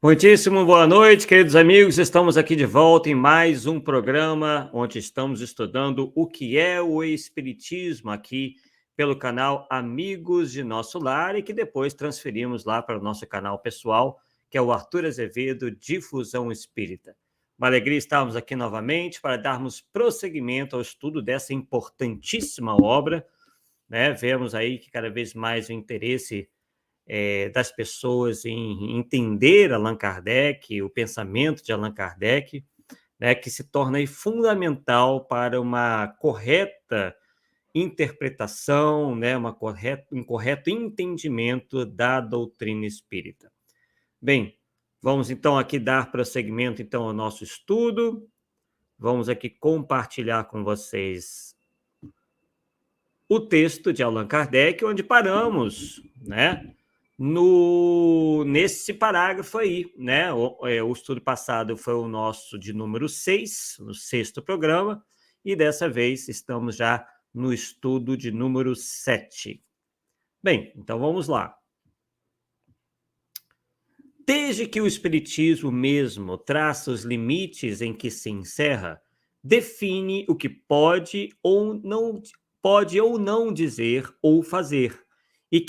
Muitíssimo boa noite, queridos amigos. Estamos aqui de volta em mais um programa onde estamos estudando o que é o Espiritismo aqui pelo canal Amigos de Nosso Lar e que depois transferimos lá para o nosso canal pessoal, que é o Arthur Azevedo Difusão Espírita. Uma alegria estarmos aqui novamente para darmos prosseguimento ao estudo dessa importantíssima obra, né? Vemos aí que cada vez mais o interesse das pessoas em entender Allan Kardec, o pensamento de Allan Kardec, né, que se torna aí fundamental para uma correta interpretação, né, um correto entendimento da doutrina espírita. Bem, vamos então aqui dar prosseguimento então ao nosso estudo. Vamos aqui compartilhar com vocês o texto de Allan Kardec, onde paramos, né? Nesse parágrafo aí, né? O estudo passado foi o nosso de número 6, no sexto programa, e dessa vez estamos já no estudo de número 7. Bem, então vamos lá. Desde que o Espiritismo mesmo traça os limites em que se encerra, define o que pode ou não dizer ou fazer, e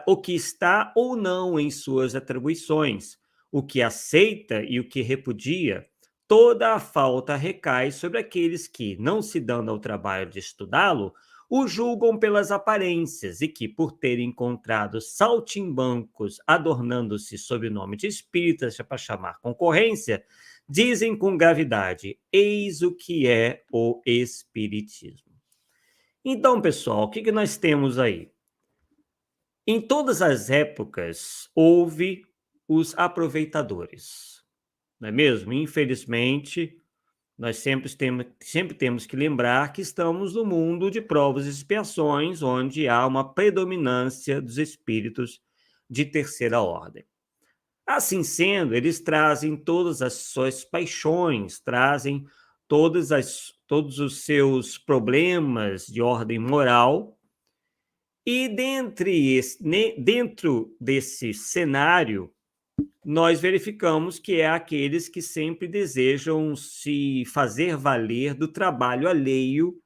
o que está ou não em suas atribuições, o que aceita e o que repudia, toda a falta recai sobre aqueles que, não se dando ao trabalho de estudá-lo, o julgam pelas aparências e que, por terem encontrado saltimbancos adornando-se sob o nome de espíritas para chamar concorrência, dizem com gravidade: eis o que é o espiritismo. Então, pessoal, o que nós temos aí? Em todas as épocas houve os aproveitadores, não é mesmo? Infelizmente, nós sempre temos que lembrar que estamos no mundo de provas e expiações, onde há uma predominância dos espíritos de terceira ordem. Assim sendo, eles trazem todas as suas paixões, trazem todos os seus problemas de ordem moral, e dentro desse cenário, nós verificamos que é aqueles que sempre desejam se fazer valer do trabalho alheio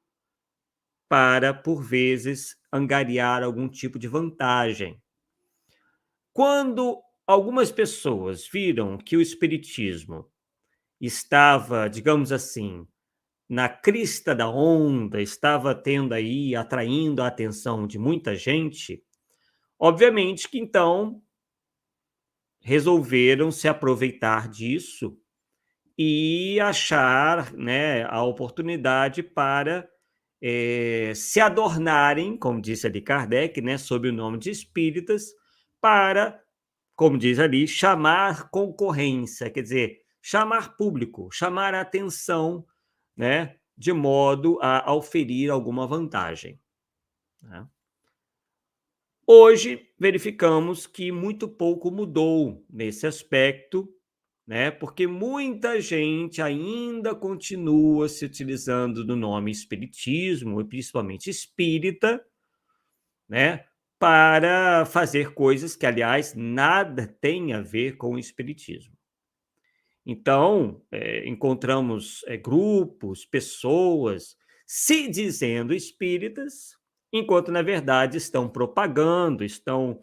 para, por vezes, angariar algum tipo de vantagem. Quando algumas pessoas viram que o espiritismo estava, digamos assim, na crista da onda, estava tendo aí, atraindo a atenção de muita gente, obviamente que então resolveram se aproveitar disso e achar, né, a oportunidade para se adornarem, como disse ali Kardec, né, sob o nome de espíritas, para, como diz ali, chamar concorrência, quer dizer, chamar público, chamar a atenção, né, de modo a oferir alguma vantagem, né? Hoje, verificamos que muito pouco mudou nesse aspecto, né? Porque muita gente ainda continua se utilizando do nome espiritismo, e principalmente espírita, né? Para fazer coisas que, aliás, nada tem a ver com o espiritismo. Então, encontramos grupos, pessoas se dizendo espíritas, enquanto, na verdade, estão propagando, estão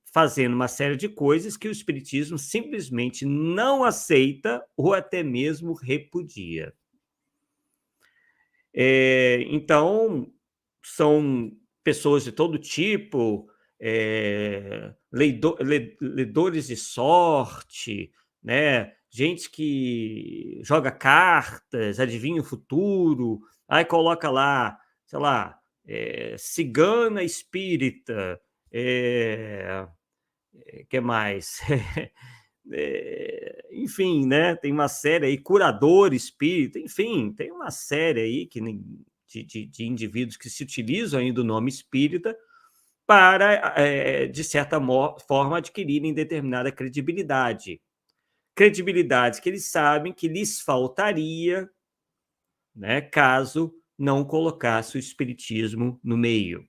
fazendo uma série de coisas que o espiritismo simplesmente não aceita ou até mesmo repudia. Então, são pessoas de todo tipo, ledores de sorte, né? Gente que joga cartas, adivinha o futuro, aí coloca lá, sei lá, cigana espírita, que mais? Enfim, né? Tem uma série aí, curador espírita, enfim, tem uma série aí de indivíduos que se utilizam aí do nome espírita para, de certa forma, adquirirem determinada credibilidade. Credibilidade que eles sabem que lhes faltaria, né, caso não colocasse o espiritismo no meio.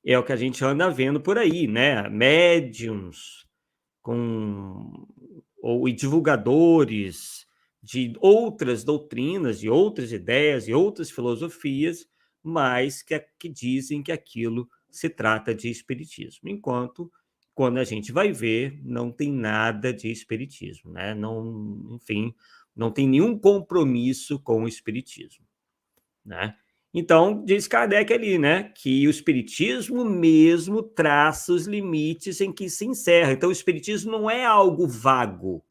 É o que a gente anda vendo por aí, né? Médiums, ou divulgadores de outras doutrinas, de outras ideias e outras filosofias, mas que dizem que aquilo se trata de espiritismo, enquanto, quando a gente vai ver, não tem nada de espiritismo, né? Não, enfim, não tem nenhum compromisso com o espiritismo, né? Então, diz Kardec ali, né, que o espiritismo mesmo traça os limites em que se encerra. Então, o espiritismo não é algo vago.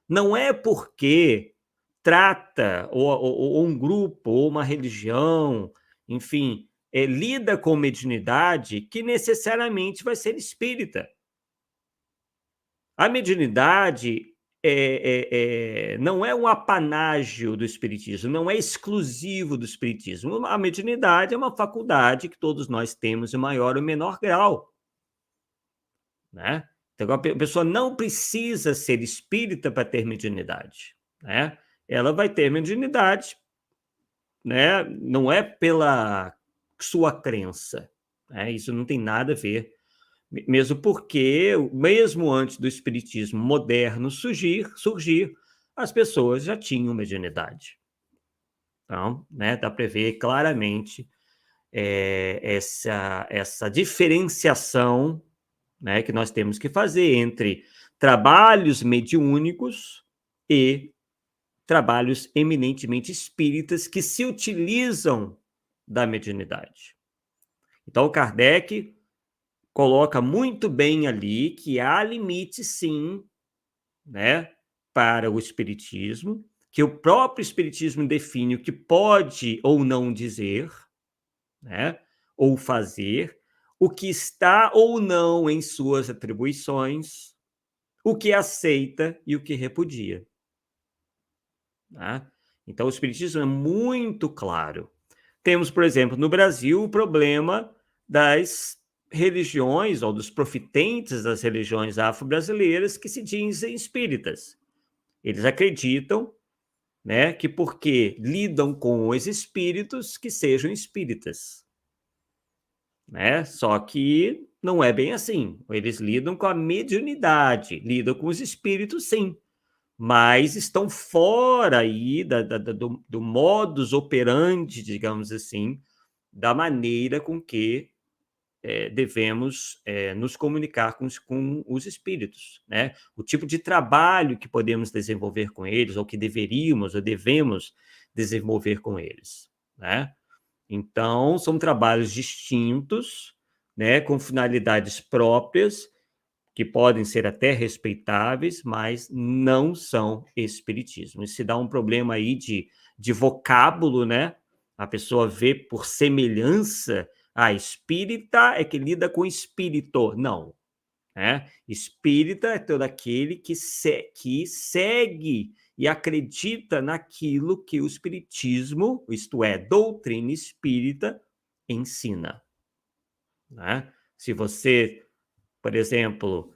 Não é porque trata, ou um grupo, ou uma religião, enfim, lida com mediunidade, que necessariamente vai ser espírita. A mediunidade não é um apanágio do espiritismo, não é exclusivo do espiritismo. A mediunidade é uma faculdade que todos nós temos em maior ou menor grau, né? Então, a pessoa não precisa ser espírita para ter mediunidade, né? Ela vai ter mediunidade, né? Não é pela sua crença, né? Isso não tem nada a ver, mesmo porque, mesmo antes do espiritismo moderno surgir, as pessoas já tinham mediunidade. Então, né, dá para ver claramente essa diferenciação, né, que nós temos que fazer entre trabalhos mediúnicos e trabalhos eminentemente espíritas que se utilizam da mediunidade. Então, Kardec coloca muito bem ali que há limite, sim, né, para o espiritismo, que o próprio espiritismo define o que pode ou não dizer, né, ou fazer, o que está ou não em suas atribuições, o que aceita e o que repudia. Né? Então, o espiritismo é muito claro. Temos, por exemplo, no Brasil, o problema das religiões, ou dos profitentes das religiões afro-brasileiras que se dizem espíritas. Eles acreditam, né, que porque lidam com os espíritos, que sejam espíritas. Né? Só que não é bem assim. Eles lidam com a mediunidade, lidam com os espíritos, sim, mas estão fora aí do modus operandi, digamos assim, da maneira com que devemos nos comunicar com os espíritos, né? O tipo de trabalho que podemos desenvolver com eles, ou que deveríamos ou devemos desenvolver com eles, né? Então, são trabalhos distintos, né, com finalidades próprias, que podem ser até respeitáveis, mas não são espiritismo. E se dá um problema aí de vocábulo, né? A pessoa vê por semelhança, espírita é que lida com espírito. Não, né? Espírita é todo aquele que segue e acredita naquilo que o espiritismo, isto é, doutrina espírita, ensina. Né? Se você, por exemplo,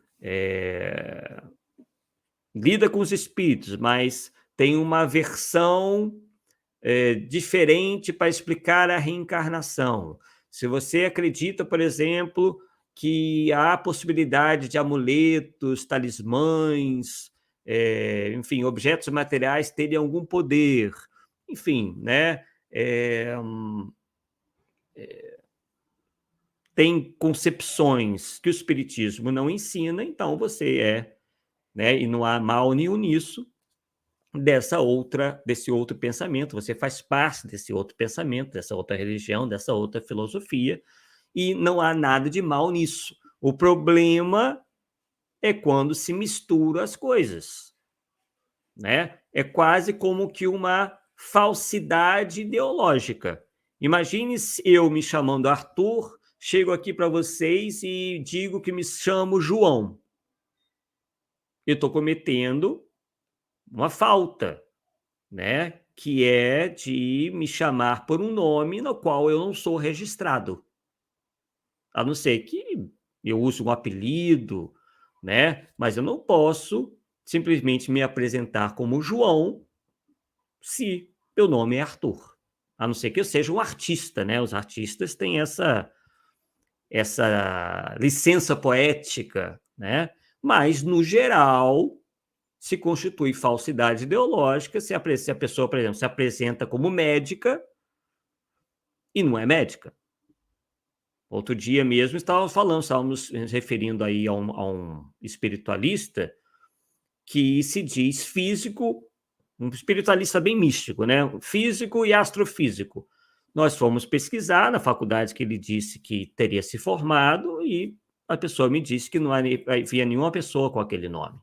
lida com os espíritos, mas tem uma versão diferente para explicar a reencarnação. Se você acredita, por exemplo, que há possibilidade de amuletos, talismãs, enfim, objetos materiais terem algum poder, enfim, né? Tem concepções que o espiritismo não ensina, então você né? E não há mal nenhum nisso, desse outro pensamento, você faz parte desse outro pensamento, dessa outra religião, dessa outra filosofia, e não há nada de mal nisso. O problema é quando se misturam as coisas, né? É quase como que uma falsidade ideológica. Imagine se eu me chamando Arthur, chego aqui para vocês e digo que me chamo João. Eu estou cometendo uma falta, né? Que é de me chamar por um nome no qual eu não sou registrado. A não ser que eu use um apelido, né? Mas eu não posso simplesmente me apresentar como João se meu nome é Arthur. A não ser que eu seja um artista, né? Os artistas têm essa licença poética, né? Mas, no geral, se constitui falsidade ideológica se a pessoa, por exemplo, se apresenta como médica e não é médica. Outro dia mesmo estávamos nos referindo aí a um espiritualista que se diz físico, um espiritualista bem místico, né? Físico e astrofísico. Nós fomos pesquisar na faculdade que ele disse que teria se formado e a pessoa me disse que não havia nenhuma pessoa com aquele nome.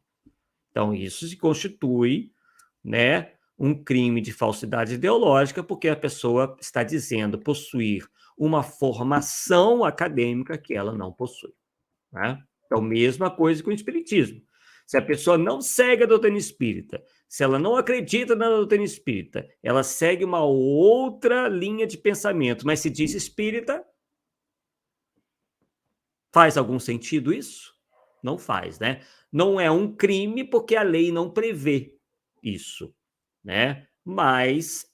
Então, isso se constitui, né, um crime de falsidade ideológica, porque a pessoa está dizendo possuir uma formação acadêmica que ela não possui. Né? Então, mesma coisa com o espiritismo. Se a pessoa não segue a doutrina espírita, se ela não acredita na doutrina espírita, ela segue uma outra linha de pensamento, mas se diz espírita, faz algum sentido isso? Não faz, né? Não é um crime porque a lei não prevê isso, né? Mas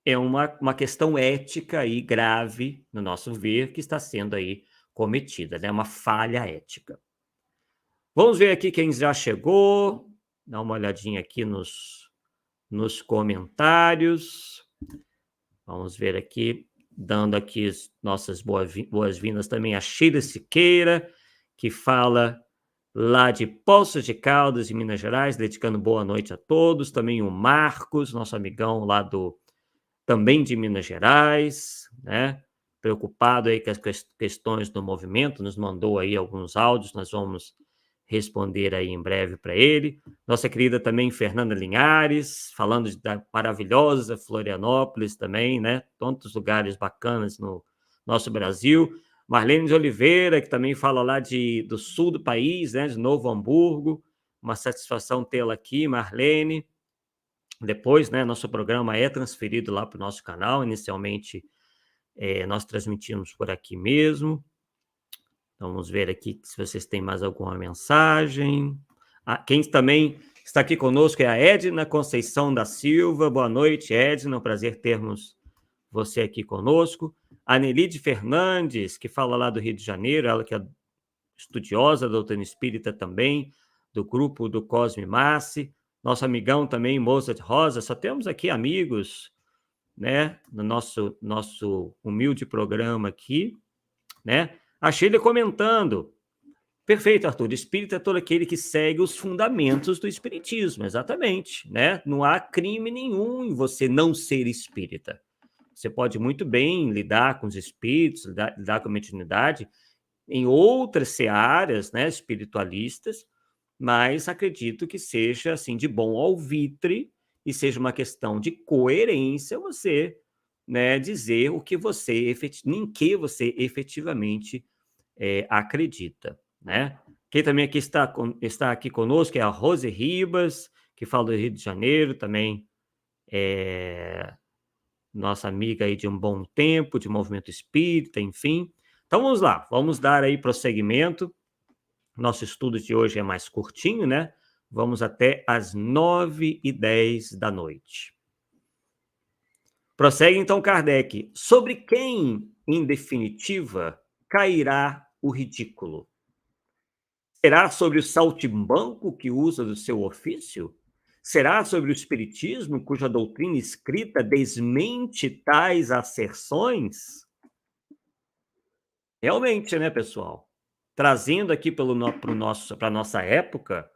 é uma questão ética aí grave, no nosso ver, que está sendo aí cometida, né? Uma falha ética. Vamos ver aqui quem já chegou, dá uma olhadinha aqui nos comentários. Vamos ver aqui, dando aqui as nossas boas-vindas também a Sheila Siqueira, que fala lá de Poços de Caldas, em Minas Gerais, dedicando boa noite a todos. Também o Marcos, nosso amigão lá também de Minas Gerais, né? Preocupado aí com as questões do movimento, nos mandou aí alguns áudios, nós vamos responder aí em breve para ele. Nossa querida também Fernanda Linhares, falando da maravilhosa Florianópolis também, né? Tantos lugares bacanas no nosso Brasil. Marlene de Oliveira, que também fala lá do sul do país, né? De Novo Hamburgo. Uma satisfação tê-la aqui, Marlene. Depois, né, nosso programa é transferido lá para o nosso canal. Inicialmente, nós transmitimos por aqui mesmo. Vamos ver aqui se vocês têm mais alguma mensagem. Quem também está aqui conosco é a Edna Conceição da Silva. Boa noite, Edna. É um prazer termos você aqui conosco. A Nelide Fernandes, que fala lá do Rio de Janeiro, ela que é estudiosa da doutrina espírita também, do grupo do Cosme Massi. Nosso amigão também, Mozart Rosa. Só temos aqui amigos, né, no nosso humilde programa aqui, né? Achei ele comentando. Perfeito, Arthur. Espírita é todo aquele que segue os fundamentos do espiritismo, exatamente, né? Não há crime nenhum em você não ser espírita. Você pode muito bem lidar com os espíritos, lidar com a mediunidade em outras searas, né, espiritualistas, mas acredito que seja assim de bom alvitre e seja uma questão de coerência você, né, dizer o que você em que você efetivamente acredita, né? Quem também aqui está aqui conosco é a Rose Ribas, que fala do Rio de Janeiro, também nossa amiga aí de um bom tempo, de movimento espírita, enfim. Então vamos lá, vamos dar aí prosseguimento. Nosso estudo de hoje é mais curtinho, né? Vamos até às 9h10 da noite. Prossegue então Kardec. Sobre quem, em definitiva, cairá o ridículo? Será sobre o saltimbanco que usa do seu ofício? Será sobre o espiritismo cuja doutrina escrita desmente tais asserções? Realmente, né, pessoal? Trazendo aqui para a nossa época,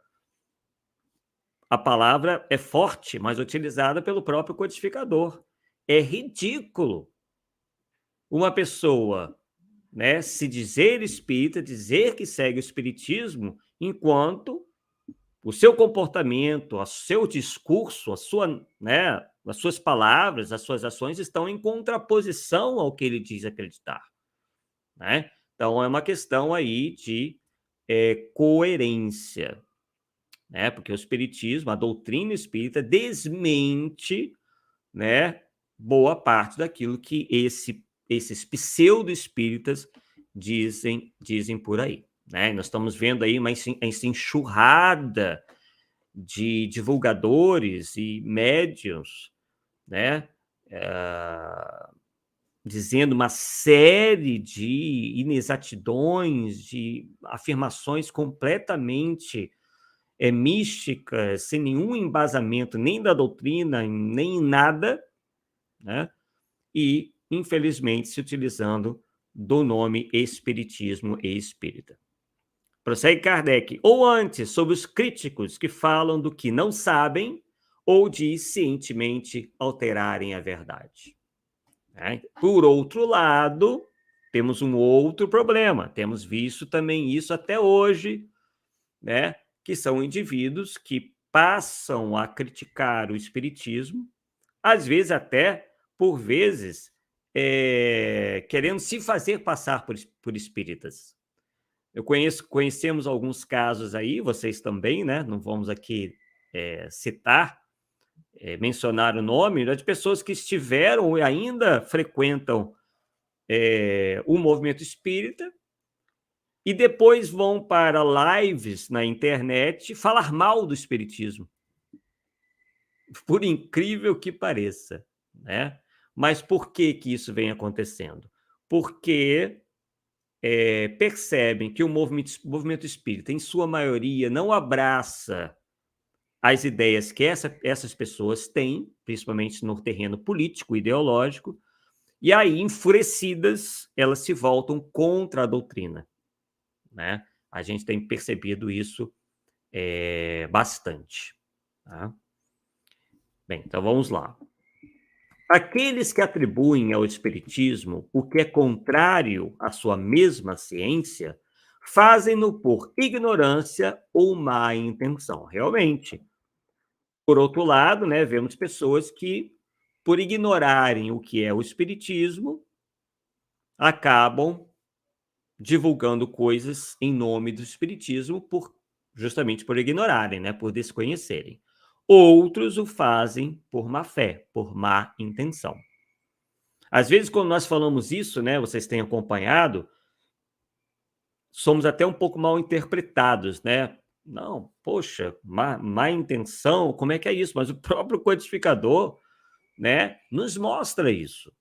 a palavra é forte, mas utilizada pelo próprio codificador. É ridículo uma pessoa, né, se dizer espírita, dizer que segue o espiritismo, enquanto o seu comportamento, o seu discurso, né, as suas palavras, as suas ações estão em contraposição ao que ele diz acreditar, né? Então, é uma questão aí de coerência, né? Porque o espiritismo, a doutrina espírita desmente, né, boa parte daquilo que esses pseudo-espíritas dizem por aí, né? Nós estamos vendo aí essa enxurrada de divulgadores e médiuns, né, dizendo uma série de inexatidões, de afirmações completamente místicas, sem nenhum embasamento nem da doutrina, nem em nada, né? E, infelizmente, se utilizando do nome espiritismo e espírita. Prossegue Kardec. Ou antes, sobre os críticos que falam do que não sabem ou de cientemente alterarem a verdade. Por outro lado, temos um outro problema. Temos visto também isso até hoje, né? Que são indivíduos que passam a criticar o espiritismo, às vezes até, por vezes, querendo se fazer passar por espíritas. Conhecemos alguns casos aí, vocês também, né? Não vamos aqui citar, mencionar o nome, né, de pessoas que estiveram e ainda frequentam o movimento espírita e depois vão para lives na internet falar mal do espiritismo. Por incrível que pareça, né? Mas por que que isso vem acontecendo? Porque percebem que o movimento espírita, em sua maioria, não abraça as ideias que essas pessoas têm, principalmente no terreno político, ideológico, e aí, enfurecidas, elas se voltam contra a doutrina, né? A gente tem percebido isso bastante. Tá? Bem, então vamos lá. Aqueles que atribuem ao espiritismo o que é contrário à sua mesma ciência, fazem-no por ignorância ou má intenção. Realmente. Por outro lado, né, vemos pessoas que, por ignorarem o que é o espiritismo, acabam divulgando coisas em nome do espiritismo justamente por ignorarem, né, por desconhecerem. Outros o fazem por má fé, por má intenção. Às vezes, quando nós falamos isso, né, vocês têm acompanhado, somos até um pouco mal interpretados, né? Não, poxa, má intenção, como é que é isso? Mas o próprio codificador, né, nos mostra isso.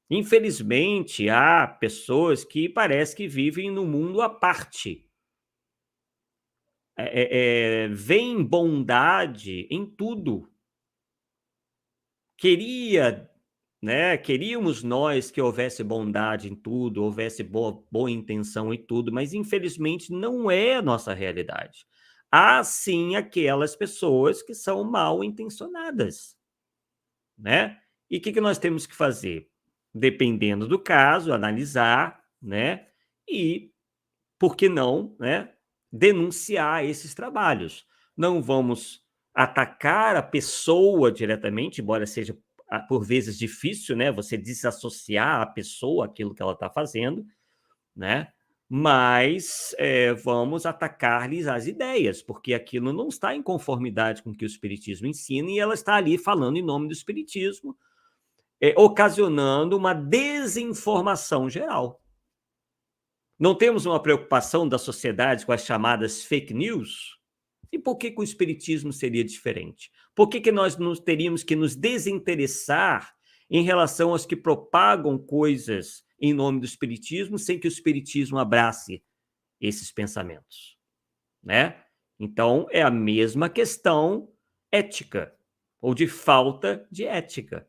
Infelizmente, há pessoas que parece que vivem num mundo à parte. Veem bondade em tudo. Queríamos nós que houvesse bondade em tudo, houvesse boa intenção em tudo, mas infelizmente não é a nossa realidade. Há sim aquelas pessoas que são mal intencionadas, né? E o que nós temos que fazer? Dependendo do caso, analisar, né? E, por que não, né? Denunciar esses trabalhos. Não vamos atacar a pessoa diretamente, embora seja por vezes difícil, né? Você desassociar a pessoa aquilo que ela está fazendo, né? Mas vamos atacar-lhes as ideias, porque aquilo não está em conformidade com o que o Espiritismo ensina e ela está ali falando em nome do Espiritismo, ocasionando uma desinformação geral. Não temos uma preocupação da sociedade com as chamadas fake news? E por que o espiritismo seria diferente? Por que nós teríamos que nos desinteressar em relação aos que propagam coisas em nome do espiritismo sem que o espiritismo abrace esses pensamentos, né? Então, é a mesma questão ética, ou de falta de ética,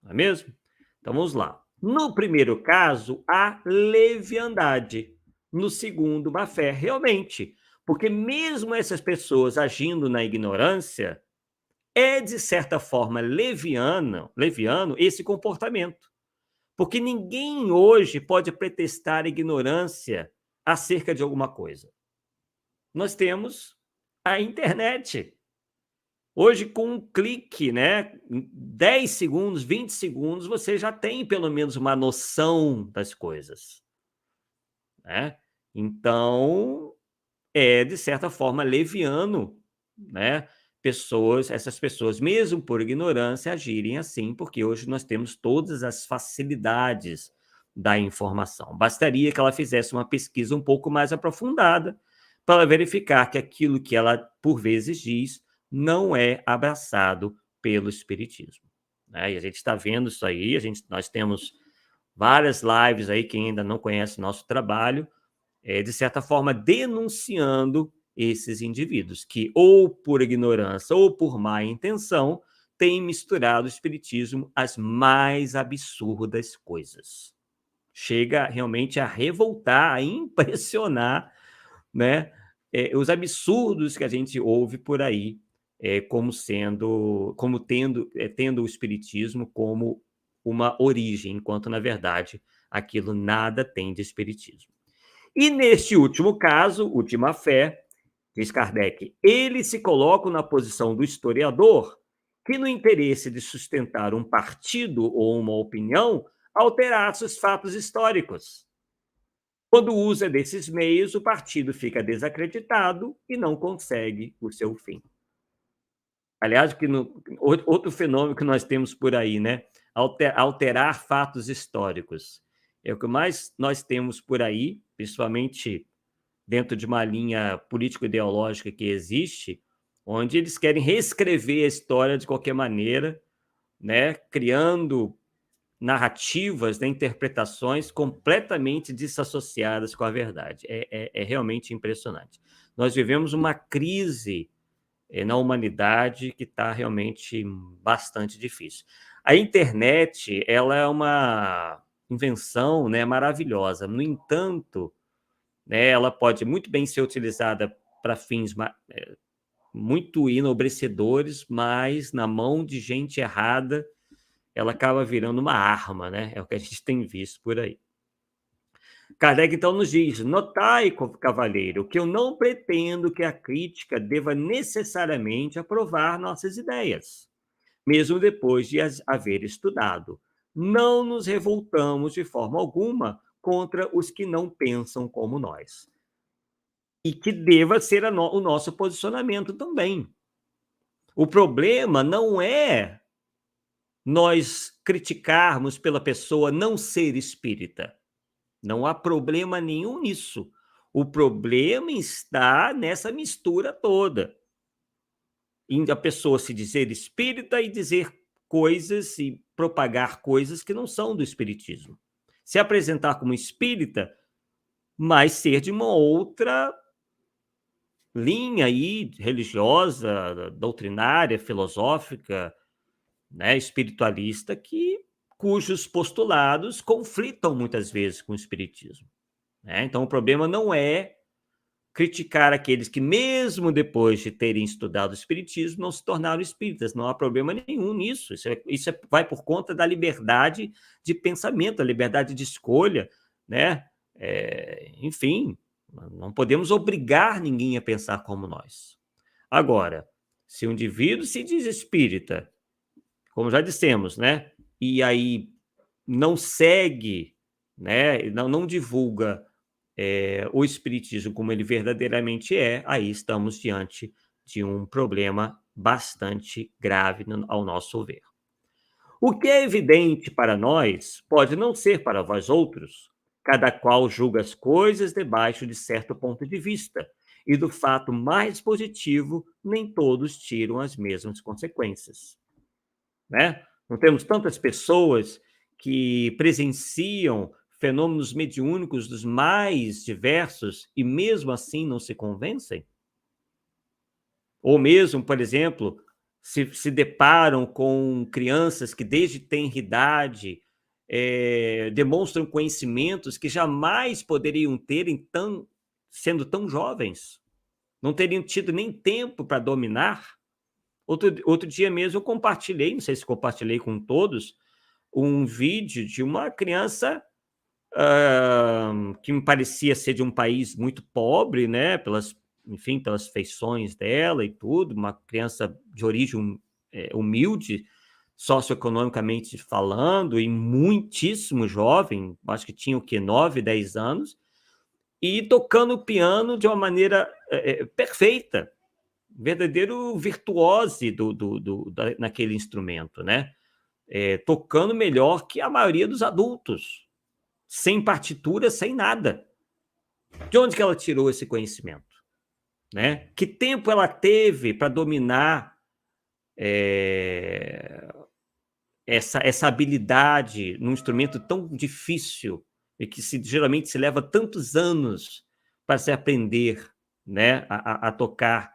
não é mesmo? Então, vamos lá. No primeiro caso, a leviandade. No segundo, má fé. Realmente, porque mesmo essas pessoas agindo na ignorância, é de certa forma leviano esse comportamento. Porque ninguém hoje pode pretextar ignorância acerca de alguma coisa. Nós temos a internet. Hoje, com um clique, né, em 10 segundos, 20 segundos, você já tem pelo menos uma noção das coisas, né? Então, de certa forma, leviano, né, essas pessoas, mesmo por ignorância, agirem assim, porque hoje nós temos todas as facilidades da informação. Bastaria que ela fizesse uma pesquisa um pouco mais aprofundada para verificar que aquilo que ela, por vezes, diz não é abraçado pelo espiritismo, né? E a gente está vendo isso aí, nós temos várias lives aí, quem ainda não conhece o nosso trabalho, de certa forma, denunciando esses indivíduos que, ou por ignorância ou por má intenção, têm misturado o espiritismo às mais absurdas coisas. Chega realmente a revoltar, a impressionar, né, os absurdos que a gente ouve por aí, tendo o espiritismo como uma origem, enquanto, na verdade, aquilo nada tem de espiritismo. E neste último caso, última fé, diz Kardec, ele se coloca na posição do historiador que, no interesse de sustentar um partido ou uma opinião, alterasse os fatos históricos. Quando usa desses meios, o partido fica desacreditado e não consegue o seu fim. Aliás, outro fenômeno que nós temos por aí, né? Alterar fatos históricos. É o que mais nós temos por aí, principalmente dentro de uma linha político-ideológica que existe, onde eles querem reescrever a história de qualquer maneira, né? Criando narrativas, né? Interpretações completamente desassociadas com a verdade. É realmente impressionante. Nós vivemos uma crise na humanidade que está realmente bastante difícil. A internet, ela é uma invenção, né, maravilhosa. No entanto, né, ela pode muito bem ser utilizada para fins muito enobrecedores, mas na mão de gente errada, ela acaba virando uma arma, né? É o que a gente tem visto por aí. Kardec, então, nos diz: notai, cavalheiro, que eu não pretendo que a crítica deva necessariamente aprovar nossas ideias, mesmo depois de as haver estudado. Não nos revoltamos de forma alguma contra os que não pensam como nós. E que deva ser o nosso posicionamento também. O problema não é nós criticarmos pela pessoa não ser espírita. Não há problema nenhum nisso. O problema está nessa mistura toda. Em a pessoa se dizer espírita e dizer coisas e propagar coisas que não são do espiritismo. Se apresentar como espírita, mas ser de uma outra linha aí religiosa, doutrinária, filosófica, né, espiritualista, cujos postulados conflitam muitas vezes com o espiritismo. Né? Então, o problema não é criticar aqueles que, mesmo depois de terem estudado o espiritismo, não se tornaram espíritas. Não há problema nenhum nisso. Vai por conta da liberdade de pensamento, da liberdade de escolha, né? Enfim, não podemos obrigar ninguém a pensar como nós. Agora, se um indivíduo se diz espírita, como já dissemos, né? E aí não segue, né? Não divulga o espiritismo como ele verdadeiramente é, aí estamos diante de um problema bastante grave ao nosso ver. O que é evidente para nós pode não ser para vós outros. Cada qual julga as coisas debaixo de certo ponto de vista, e do fato mais positivo, nem todos tiram as mesmas consequências. Né? Não temos tantas pessoas que presenciam fenômenos mediúnicos dos mais diversos e mesmo assim não se convencem? Ou mesmo, por exemplo, se deparam com crianças que desde tenra idade demonstram conhecimentos que jamais poderiam ter sendo tão jovens, não teriam tido nem tempo para dominar. Outro dia mesmo eu compartilhei, não sei se compartilhei com todos, um vídeo de uma criança que me parecia ser de um país muito pobre, né? Enfim, pelas feições dela e tudo, uma criança de origem humilde, socioeconomicamente falando, e muitíssimo jovem, acho que tinha o quê? 9, 10 anos, e tocando o piano de uma maneira perfeita, verdadeiro virtuose naquele instrumento, né? Tocando melhor que a maioria dos adultos, sem partitura, sem nada. De onde que ela tirou esse conhecimento? Né? Que tempo ela teve para dominar essa habilidade num instrumento tão difícil e que geralmente se leva tantos anos para se aprender, né, a tocar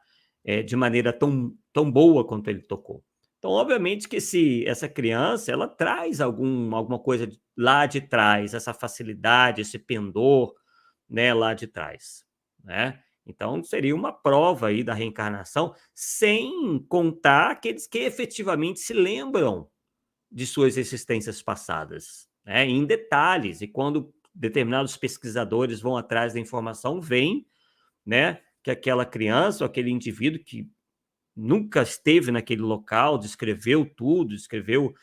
de maneira tão boa quanto ele tocou. Então, obviamente que essa criança ela traz alguma coisa lá de trás, essa facilidade, esse pendor, né, lá de trás, né? Então, seria uma prova aí da reencarnação, sem contar aqueles que efetivamente se lembram de suas existências passadas, né, em detalhes. E quando determinados pesquisadores vão atrás da informação, veem, né, que aquela criança ou aquele indivíduo que nunca esteve naquele local, descreveu tudo, descreveu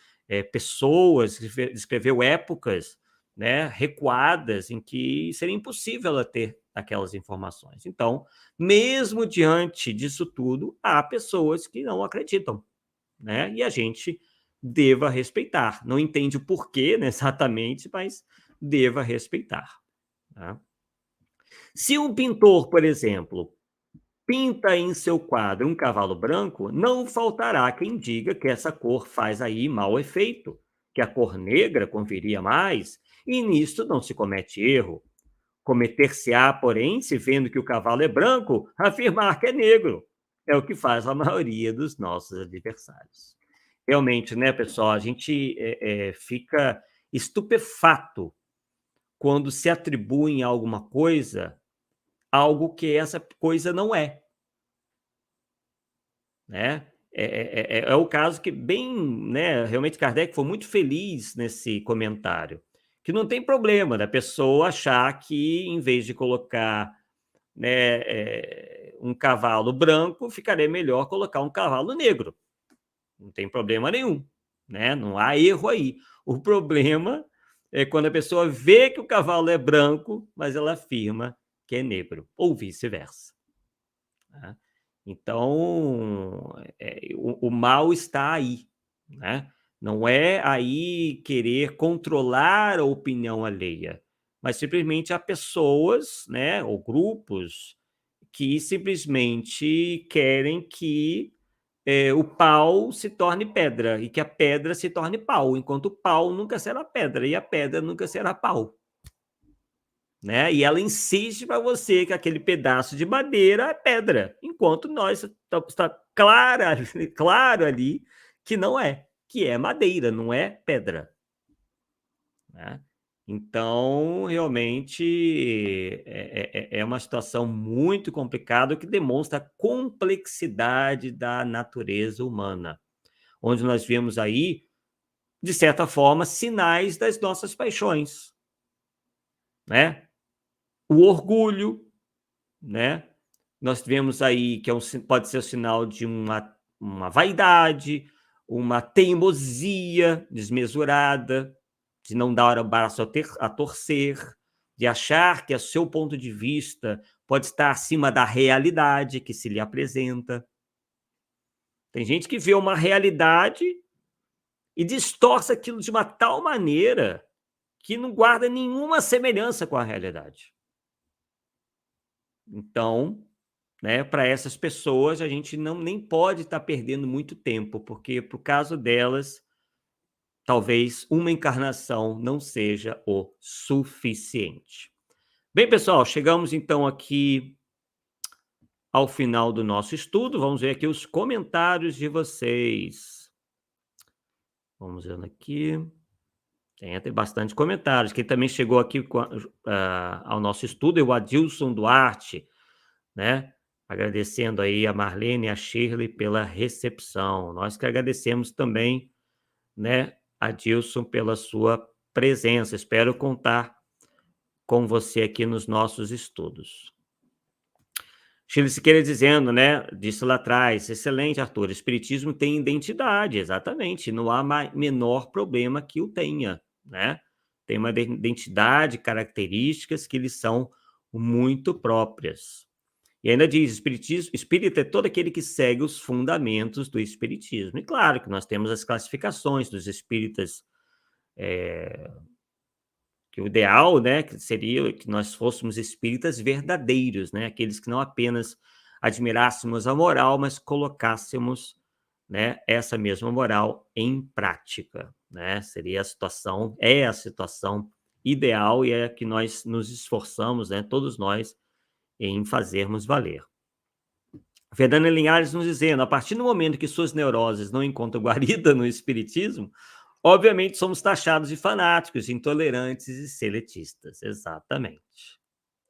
pessoas, descreveu épocas, né, recuadas em que seria impossível ela ter aquelas informações. Então, mesmo diante disso tudo, há pessoas que não acreditam, né? E a gente deva respeitar. Não entende o porquê, né, exatamente, mas deva respeitar. Tá? Se um pintor, por exemplo, pinta em seu quadro um cavalo branco, não faltará quem diga que essa cor faz aí mau efeito, que a cor negra conviria mais, e nisto não se comete erro. Cometer-se-á, porém, se vendo que o cavalo é branco, afirmar que é negro. É o que faz a maioria dos nossos adversários. Realmente, né, pessoal, a gente fica estupefato quando se atribui a alguma coisa algo que essa coisa não é, né? É o caso que bem, né, realmente Kardec foi muito feliz nesse comentário, que não tem problema da pessoa achar que, em vez de colocar, né, um cavalo branco, ficaria melhor colocar um cavalo negro. Não tem problema nenhum, né? Não há erro aí. O problema é quando a pessoa vê que o cavalo é branco, mas ela afirma que é negro, ou vice-versa. Né? Então, o mal está aí, né? Não é aí querer controlar a opinião alheia, mas simplesmente há pessoas, né, ou grupos que simplesmente querem que o pau se torne pedra e que a pedra se torne pau, enquanto o pau nunca será pedra e a pedra nunca será pau. Né? E ela insiste para você que aquele pedaço de madeira é pedra, enquanto nós está claro ali que não é, que é madeira, não é pedra. Né? Então, realmente é uma situação muito complicada que demonstra a complexidade da natureza humana, onde nós vemos aí, de certa forma, sinais das nossas paixões, né? O orgulho, né? Nós vemos aí que pode ser o sinal de uma vaidade, uma teimosia desmesurada, de não dar o braço a torcer, de achar que o seu ponto de vista pode estar acima da realidade que se lhe apresenta. Tem gente que vê uma realidade e distorce aquilo de uma tal maneira que não guarda nenhuma semelhança com a realidade. Então, né, para essas pessoas, a gente nem pode estar perdendo muito tempo, porque para o caso delas, talvez uma encarnação não seja o suficiente. Bem, pessoal, chegamos então aqui ao final do nosso estudo. Vamos ver aqui os comentários de vocês. Vamos vendo aqui. Tem bastante comentários. Quem também chegou aqui ao nosso estudo é o Adilson Duarte, né? Agradecendo aí a Marlene e a Shirley pela recepção. Nós que agradecemos também, né, Adilson, pela sua presença. Espero contar com você aqui nos nossos estudos. Shirley Siqueira dizendo, né, disse lá atrás, excelente, Arthur, o espiritismo tem identidade, exatamente, não há menor problema que o tenha, né? Tem uma identidade, características que lhe são muito próprias. E ainda diz, espírita é todo aquele que segue os fundamentos do espiritismo. E claro que nós temos as classificações dos espíritas, que o ideal, né, que seria que nós fôssemos espíritas verdadeiros, né, aqueles que não apenas admirássemos a moral, mas colocássemos, né, essa mesma moral em prática. né? Seria a situação, é a situação ideal e é a que nós nos esforçamos, né, todos nós, em fazermos valer. Fernanda Linhares nos dizendo, a partir do momento que suas neuroses não encontram guarida no espiritismo, obviamente somos taxados de fanáticos, intolerantes e seletistas. Exatamente.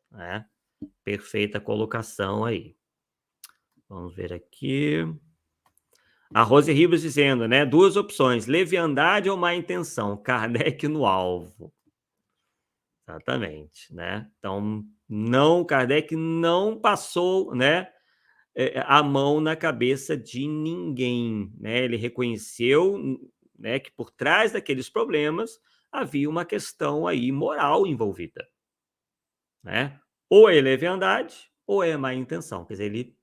Né? Perfeita colocação aí. Vamos ver aqui. A Rose Ribas dizendo, né? Duas opções, leviandade ou má intenção. Kardec no alvo. Exatamente, né? Então, não, Kardec não passou, né, a mão na cabeça de ninguém, né? Ele reconheceu, né, que por trás daqueles problemas havia uma questão aí moral envolvida, né? Ou é leviandade ou é má intenção. Quer dizer, ele,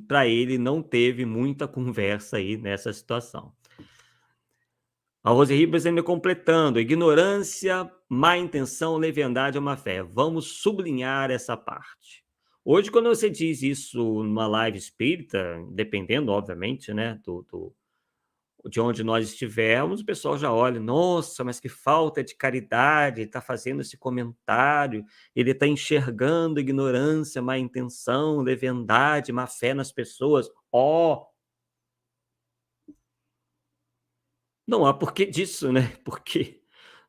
para ele, não teve muita conversa aí nessa situação. A Rose Ribas ainda completando, ignorância, má intenção, leviandade ou má fé. Vamos sublinhar essa parte. Hoje, quando você diz isso numa live espírita, dependendo, obviamente, né, de onde nós estivermos, o pessoal já olha, nossa, mas que falta de caridade, ele está fazendo esse comentário, ele está enxergando ignorância, má intenção, leviandade, má fé nas pessoas. Não há porquê disso, né? Porque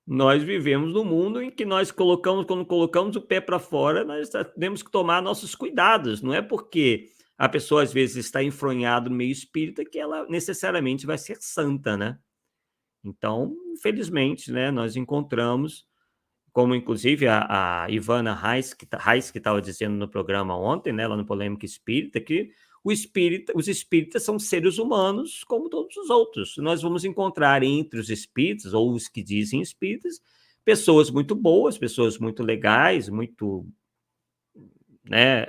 nós vivemos num mundo em que nós colocamos, quando colocamos o pé para fora, nós temos que tomar nossos cuidados. Não é porque a pessoa às vezes está enfronhada no meio espírita que ela necessariamente vai ser santa, né? Então, infelizmente, né, nós encontramos, como inclusive a Ivana Reis, que estava dizendo no programa ontem, né, lá no Polêmica Espírita, que os espíritas são seres humanos como todos os outros. Nós vamos encontrar entre os espíritas, ou os que dizem espíritas, pessoas muito boas, pessoas muito legais, muito, né,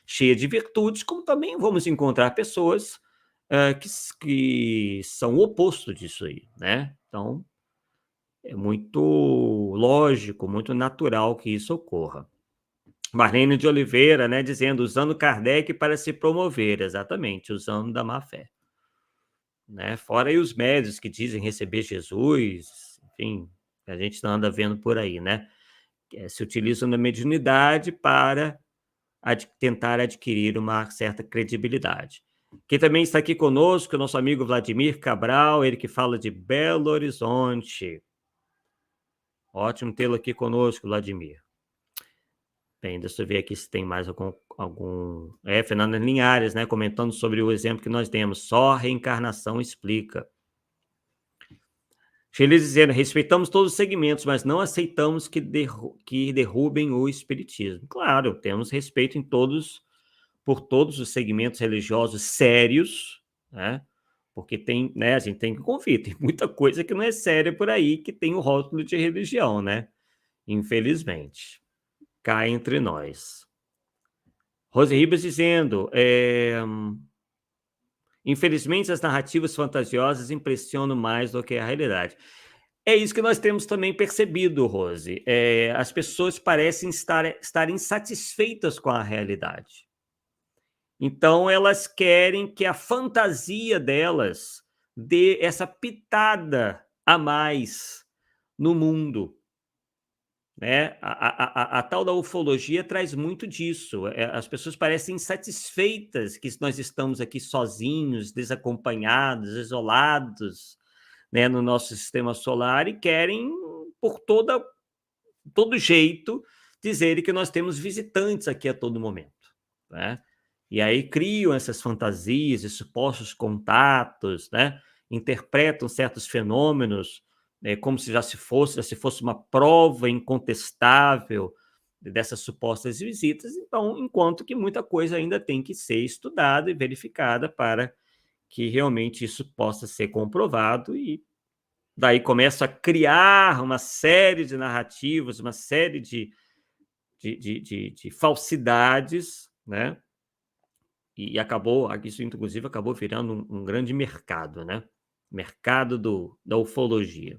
cheias de virtudes, como também vamos encontrar pessoas que são o oposto disso aí, né? Então, é muito lógico, muito natural que isso ocorra. Marlene de Oliveira, né, dizendo, usando Kardec para se promover, exatamente, usando da má-fé. Né? Fora aí os médios que dizem receber Jesus, enfim, a gente anda vendo por aí, né? Se utilizam da mediunidade para tentar adquirir uma certa credibilidade. Quem também está aqui conosco é o nosso amigo Vladimir Cabral, ele que fala de Belo Horizonte. Ótimo tê-lo aqui conosco, Vladimir. Bem, deixa eu ver aqui se tem mais algum... Fernanda Linhares, né, comentando sobre o exemplo que nós temos. Só a reencarnação explica. Feliz dizendo, respeitamos todos os segmentos, mas não aceitamos que derrubem o espiritismo. Claro, temos respeito por todos os segmentos religiosos sérios, né? Porque tem, né, a gente tem que convir, tem muita coisa que não é séria por aí, que tem o rótulo de religião, né? Infelizmente. Cá entre nós. Rose Ribas dizendo, infelizmente as narrativas fantasiosas impressionam mais do que a realidade. É isso que nós temos também percebido, Rose. As pessoas parecem estar insatisfeitas com a realidade. Então, elas querem que a fantasia delas dê essa pitada a mais no mundo. Né? A tal da ufologia traz muito disso. As pessoas parecem insatisfeitas que nós estamos aqui sozinhos, desacompanhados, isolados, né, no nosso sistema solar e querem, por todo jeito, dizerem que nós temos visitantes aqui a todo momento. Né? E aí criam essas fantasias e supostos contatos, né? Interpretam certos fenômenos como se já se fosse uma prova incontestável dessas supostas visitas, então, enquanto que muita coisa ainda tem que ser estudada e verificada para que realmente isso possa ser comprovado e daí começa a criar uma série de narrativas, uma série de falsidades, né? E isso inclusive acabou virando um grande mercado, né? Mercado da ufologia.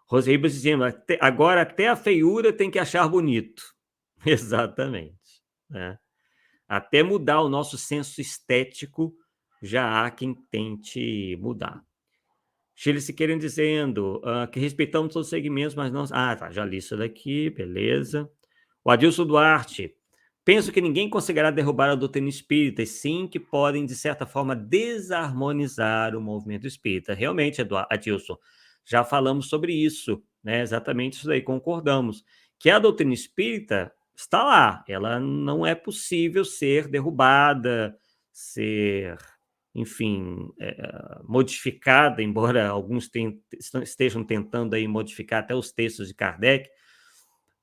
Rose Ribas dizendo, agora até a feiura tem que achar bonito. Exatamente. Né? Até mudar o nosso senso estético, já há quem tente mudar. Chile Siqueira dizendo que respeitamos todos os segmentos, mas não... Ah, tá, já li isso daqui, beleza. O Adilson Duarte. Penso que ninguém conseguirá derrubar a doutrina espírita, e sim que podem, de certa forma, desarmonizar o movimento espírita. Realmente, Adilson, já falamos sobre isso, né? Exatamente isso daí, concordamos. Que a doutrina espírita está lá, ela não é possível ser derrubada, ser, enfim, modificada, embora alguns estejam tentando aí modificar até os textos de Kardec,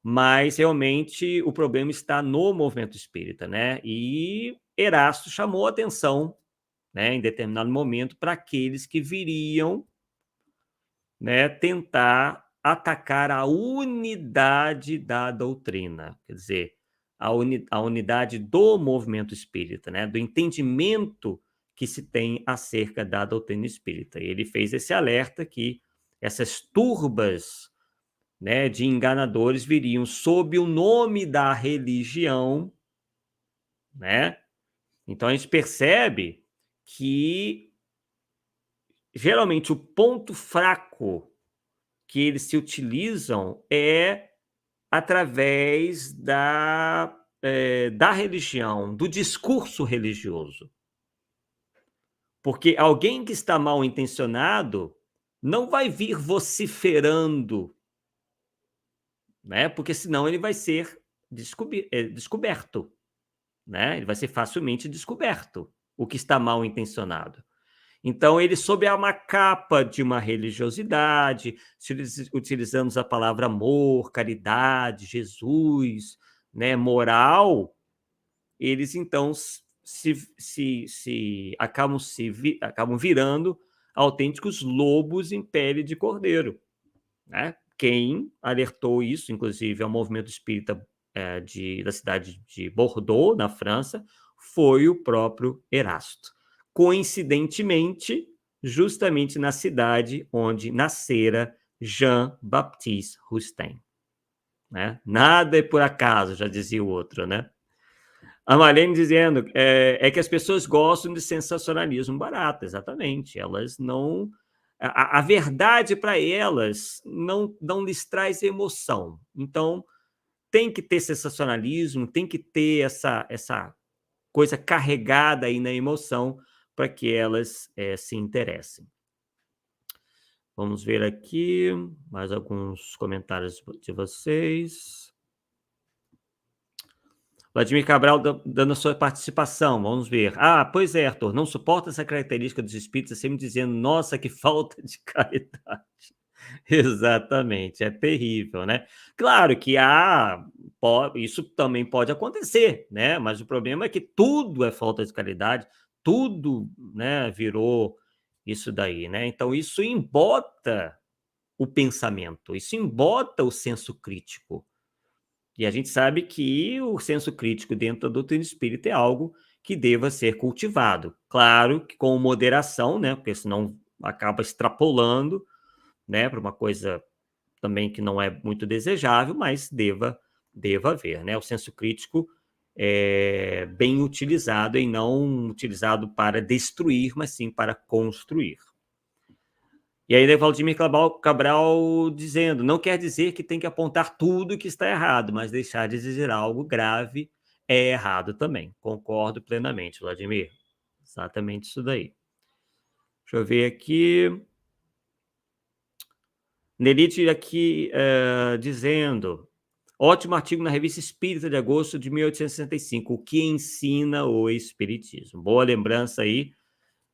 mas realmente o problema está no movimento espírita, né? E Erasto chamou atenção, né, em determinado momento, para aqueles que viriam, né, tentar atacar a unidade da doutrina, quer dizer, a unidade do movimento espírita, né, do entendimento que se tem acerca da doutrina espírita. E ele fez esse alerta que essas turbas, né, de enganadores viriam sob o nome da religião, né? Então a gente percebe que geralmente o ponto fraco que eles se utilizam é através da religião, do discurso religioso. Porque alguém que está mal intencionado não vai vir vociferando, né? Porque senão ele vai ser descoberto, né? Ele vai ser facilmente descoberto, o que está mal intencionado. Então, ele, sob uma capa de uma religiosidade, utilizando a palavra amor, caridade, Jesus, né, moral, eles então acabam virando autênticos lobos em pele de cordeiro, né? Quem alertou isso, inclusive, ao movimento espírita da cidade de Bordeaux, na França, foi o próprio Erasto. Coincidentemente, justamente na cidade onde nascera Jean-Baptiste Rustin, né? Nada é por acaso, já dizia o outro, né? A Marlene dizendo que as pessoas gostam de sensacionalismo barato, exatamente. Elas não... A verdade para elas não lhes traz emoção. Então, tem que ter sensacionalismo, tem que ter essa coisa carregada aí na emoção para que elas se interessem. Vamos ver aqui mais alguns comentários de vocês. Vladimir Cabral dando a sua participação, vamos ver. Ah, pois é, Arthur, não suporta essa característica dos espíritos, sempre dizendo, nossa, que falta de caridade. Exatamente, é terrível, né? Claro que isso também pode acontecer, né? Mas o problema é que tudo é falta de caridade, tudo, né, virou isso daí, né? Então isso embota o pensamento, isso embota o senso crítico. E a gente sabe que o senso crítico dentro da doutrina espírita é algo que deva ser cultivado. Claro que com moderação, né? Porque senão acaba extrapolando, né, para uma coisa também que não é muito desejável, mas deva haver, né? O senso crítico é bem utilizado e não utilizado para destruir, mas sim para construir. E aí, Valdemir Cabral dizendo, não quer dizer que tem que apontar tudo que está errado, mas deixar de dizer algo grave é errado também. Concordo plenamente, Vladimir. Exatamente isso daí. Deixa eu ver aqui. Nelite aqui dizendo, ótimo artigo na Revista Espírita de agosto de 1865, o que ensina o Espiritismo. Boa lembrança aí.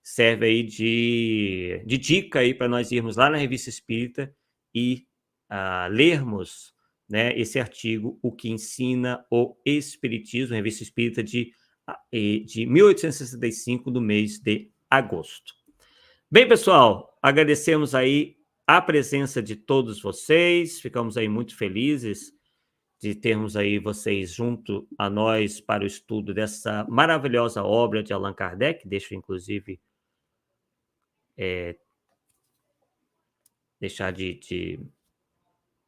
Serve aí de dica aí para nós irmos lá na Revista Espírita e lermos, né, esse artigo, O que ensina o Espiritismo, Revista Espírita de 1865, do mês de agosto. Bem, pessoal, agradecemos aí a presença de todos vocês, ficamos aí muito felizes de termos aí vocês junto a nós para o estudo dessa maravilhosa obra de Allan Kardec. Deixo, inclusive, deixar de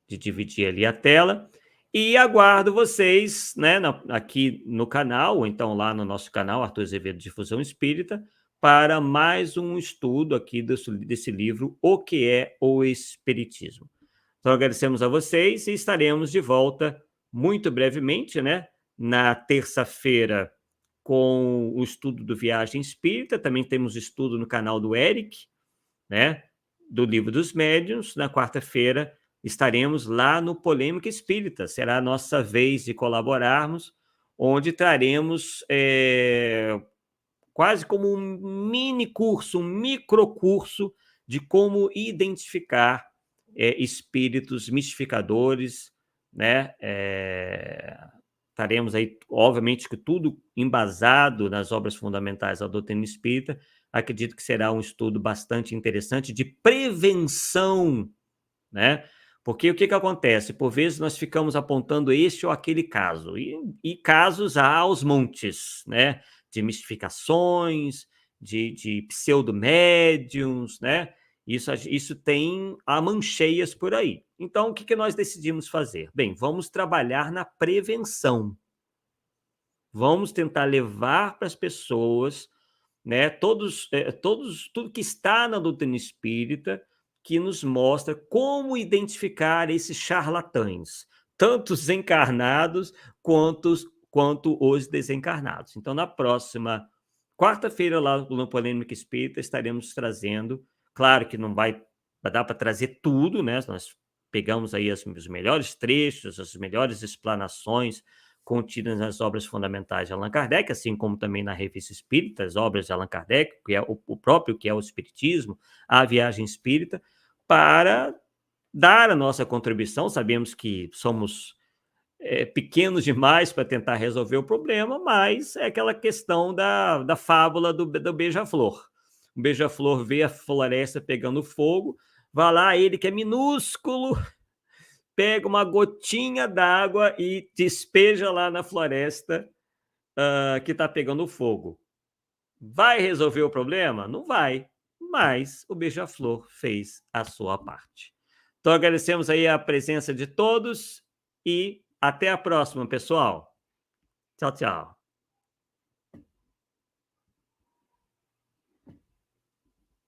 dividir ali a tela. E aguardo vocês, né, aqui no canal, ou então lá no nosso canal, Arthur Azevedo Difusão Espírita, para mais um estudo aqui desse livro, O que é o Espiritismo. Então, agradecemos a vocês e estaremos de volta muito brevemente, né? Na terça-feira, com o estudo do Viagem Espírita. Também temos estudo no canal do Eric, né? Do Livro dos Médiuns. Na quarta-feira, estaremos lá no Polêmica Espírita. Será a nossa vez de colaborarmos, onde traremos quase como um mini curso, um microcurso de como identificar espíritos mistificadores, né? Estaremos aí, obviamente, que tudo embasado nas obras fundamentais da doutrina espírita. Acredito que será um estudo bastante interessante de prevenção, né? Porque o que acontece? Por vezes nós ficamos apontando este ou aquele caso, e casos há aos montes, né? De mistificações, de pseudomédiums, né? Isso tem a mancheias por aí. Então, o que nós decidimos fazer? Bem, vamos trabalhar na prevenção. Vamos tentar levar para as pessoas, né, tudo que está na doutrina espírita, que nos mostra como identificar esses charlatães, tanto os encarnados quanto os desencarnados. Então, na próxima quarta-feira, lá no Polêmica Espírita, estaremos trazendo, claro que não vai dar para trazer tudo, né? Nós pegamos aí os melhores trechos, as melhores explanações contidas nas obras fundamentais de Allan Kardec, assim como também na Revista Espírita, as obras de Allan Kardec, que é o próprio que é o Espiritismo, a Viagem Espírita, para dar a nossa contribuição. Sabemos que somos pequenos demais para tentar resolver o problema, mas é aquela questão da fábula do beija-flor. O beija-flor vê a floresta pegando fogo, vai lá, ele que é minúsculo, pega uma gotinha d'água e despeja lá na floresta que está pegando fogo. Vai resolver o problema? Não vai, mas o beija-flor fez a sua parte. Então, agradecemos aí a presença de todos e até a próxima, pessoal. Tchau, tchau.